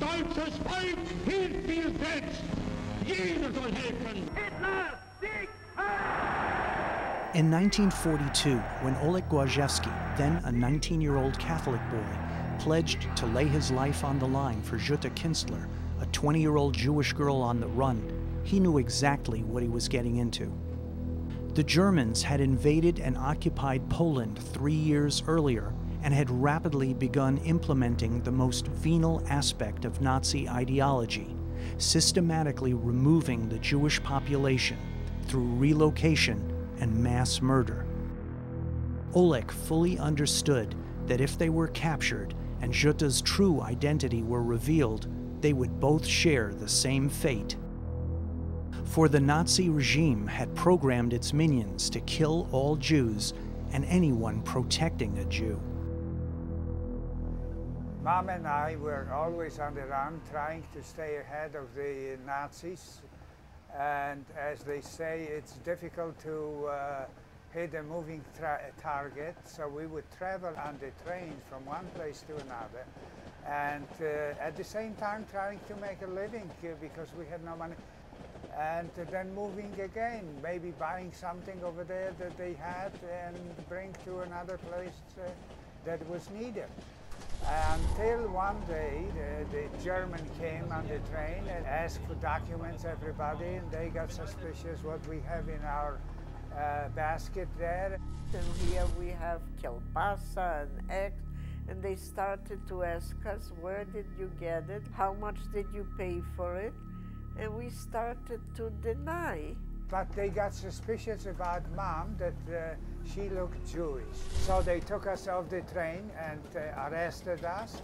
deutsches Volk hielt viel selbst. Jeder soll helfen. Hitler, Sieg, Heil! In 1942, when Oleg Gwajewski, then a 19-year-old Catholic boy, pledged to lay his life on the line for Jutta Kinstler, a 20-year-old Jewish girl on the run, he knew exactly what he was getting into. The Germans had invaded and occupied Poland 3 years earlier and had rapidly begun implementing the most venal aspect of Nazi ideology, systematically removing the Jewish population through relocation and mass murder. Oleg fully understood that if they were captured and Jutta's true identity were revealed, they would both share the same fate. For the Nazi regime had programmed its minions to kill all Jews and anyone protecting a Jew. Mom and I were always on the run, trying to stay ahead of the Nazis. And as they say, it's difficult to hit a moving target, so we would travel on the trains from one place to another, and at the same time trying to make a living because we had no money. And then moving again, maybe buying something over there that they had and bring to another place that was needed. Until one day the German came on the train and asked for documents, everybody, and they got suspicious what we have in our basket there. And here we have kielbasa and eggs, and they started to ask us, where did you get it? How much did you pay for it? And we started to deny. But they got suspicious about Mom, that she looked Jewish. So they took us off the train and arrested us.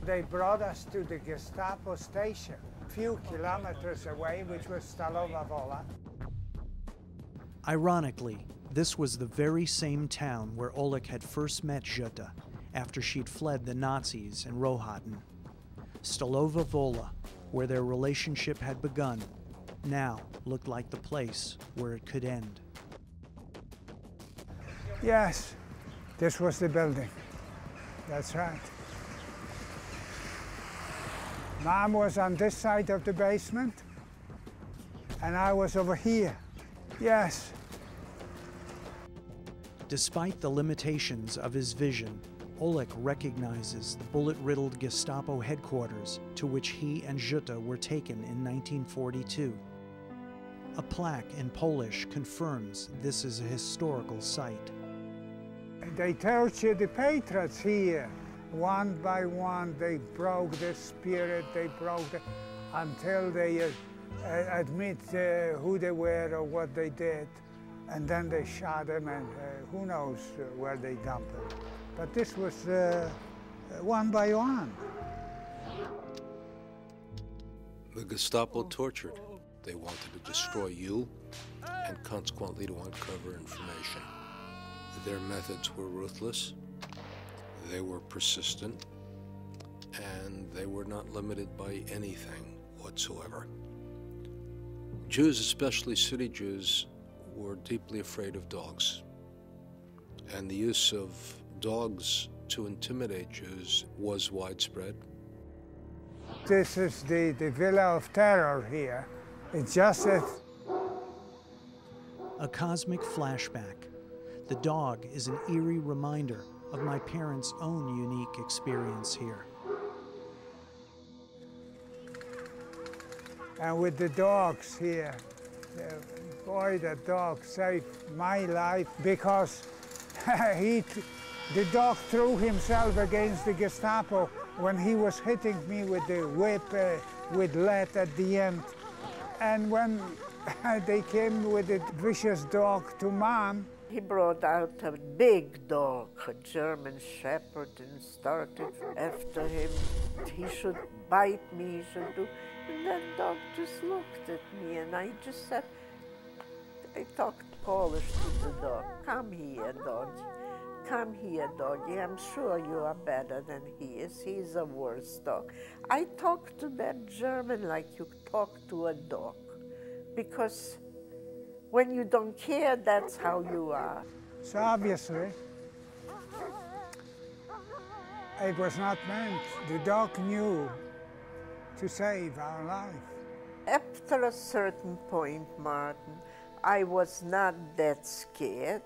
They brought us to the Gestapo station, a few kilometers away, which was Stalowa Wola. Ironically, this was the very same town where Oleg had first met Jutta after she'd fled the Nazis in Rohatyn. Stalowa Wola, where their relationship had begun, now looked like the place where it could end. Yes, this was the building. That's right. Mom was on this side of the basement, and I was over here. Yes. Despite the limitations of his vision, Oleg recognizes the bullet-riddled Gestapo headquarters to which he and Jutta were taken in 1942. A plaque in Polish confirms this is a historical site. They tortured the patriots here. One by one, they broke the spirit, they broke until they admit who they were or what they did. And then they shot them, and who knows where they dumped them. But this was one by one. The Gestapo tortured. They wanted to destroy you and consequently to uncover information. Their methods were ruthless, they were persistent, and they were not limited by anything whatsoever. Jews, especially city Jews, were deeply afraid of dogs, and the use of dogs to intimidate Jews was widespread. This is the Villa of Terror here. It's just a cosmic flashback. The dog is an eerie reminder of my parents' own unique experience here. And with the dogs here, boy, that dog saved my life because the dog threw himself against the Gestapo when he was hitting me with the whip with lead at the end. And when they came with a vicious dog to Mom, he brought out a big dog, a German Shepherd, and started after him. He should bite me, he should do. And that dog just looked at me, and I just said, I talked Polish to the dog. Come here, doggy. Come here, doggy. I'm sure you are better than he is. He's a worse dog. I talked to that German like you talk to a dog, because when you don't care, that's how you are. So obviously, it was not meant. The dog knew to save our life. After a certain point, Martin, I was not that scared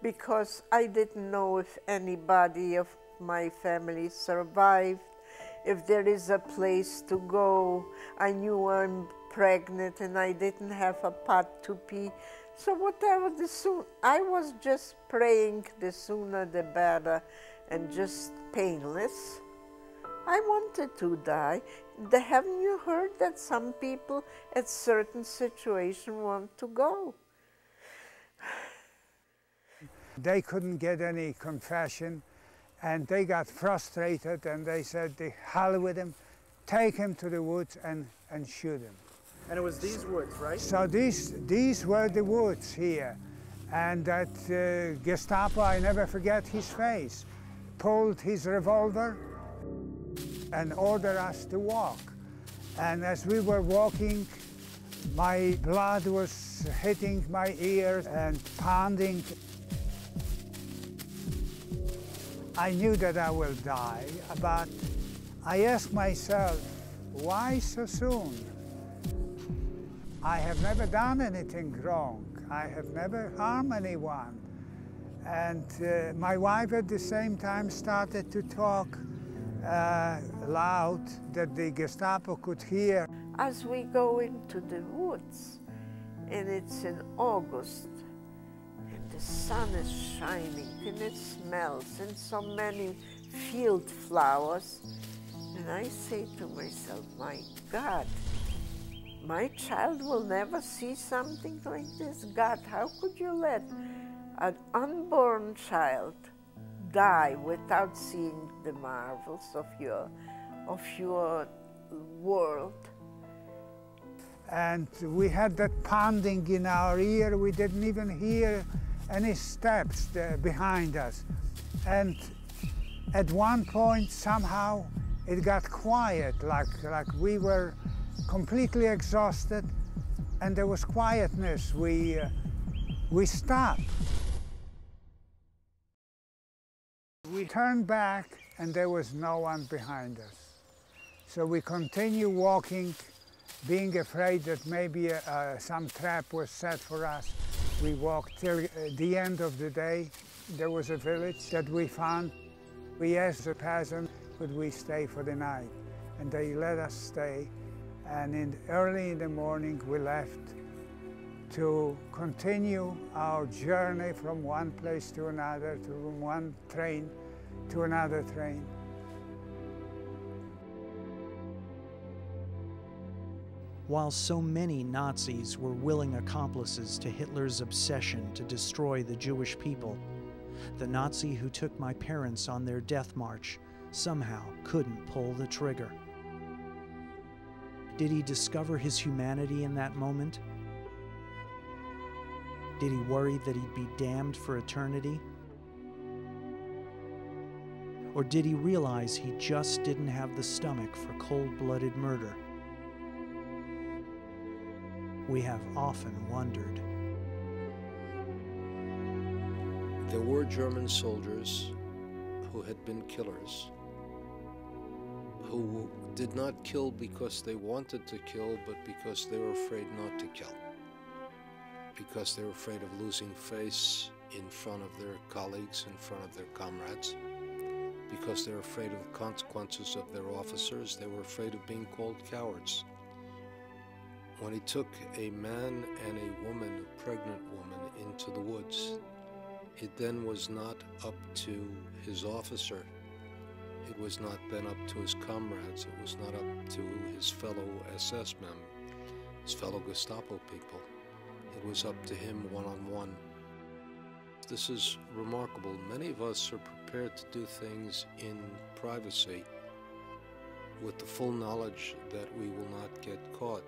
because I didn't know if anybody of my family survived, if there is a place to go. I knew I'm pregnant and I didn't have a pot to pee. So whatever, I was just praying the sooner the better and just painless. I wanted to die. Haven't you heard that some people at certain situations want to go? They couldn't get any confession and they got frustrated and they said, the hell with him, take him to the woods and shoot him. And it was these woods, right? So these were the woods here. And that Gestapo, I never forget his face, pulled his revolver and ordered us to walk. And as we were walking, my blood was hitting my ears and pounding. I knew that I will die, but I asked myself, why so soon? I have never done anything wrong. I have never harmed anyone. And my wife at the same time started to talk loud that the Gestapo could hear. As we go into the woods, and it's in August, and the sun is shining, and it smells, and so many field flowers, and I say to myself, my God, my child will never see something like this. God, how could you let an unborn child die without seeing the marvels of your world? And we had that pounding in our ear. We didn't even hear any steps behind us. And at one point, somehow, it got quiet, like we were completely exhausted, and there was quietness. We stopped. We turned back, and there was no one behind us. So we continued walking, being afraid that maybe some trap was set for us. We walked till the end of the day. There was a village that we found. We asked the peasant, could we stay for the night? And they let us stay. And early in the morning, we left to continue our journey from one place to another, from one train to another train. While so many Nazis were willing accomplices to Hitler's obsession to destroy the Jewish people, the Nazi who took my parents on their death march somehow couldn't pull the trigger. Did he discover his humanity in that moment? Did he worry that he'd be damned for eternity? Or did he realize he just didn't have the stomach for cold-blooded murder? We have often wondered. There were German soldiers who had been killers, who did not kill because they wanted to kill, but because they were afraid not to kill. Because they were afraid of losing face in front of their colleagues, in front of their comrades. Because they were afraid of the consequences of their officers. They were afraid of being called cowards. When he took a man and a woman, a pregnant woman, into the woods, it then was not up to his officer. It was not then up to his comrades. It was not up to his fellow SS men, his fellow Gestapo people. It was up to him one-on-one. This is remarkable. Many of us are prepared to do things in privacy with the full knowledge that we will not get caught,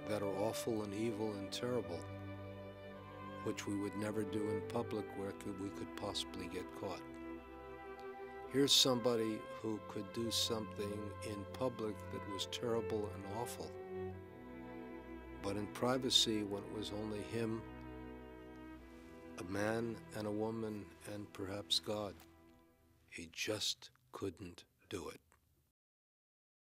that are awful and evil and terrible, which we would never do in public where we could possibly get caught. Here's somebody who could do something in public that was terrible and awful, but in privacy, when it was only him, a man and a woman, and perhaps God, he just couldn't do it.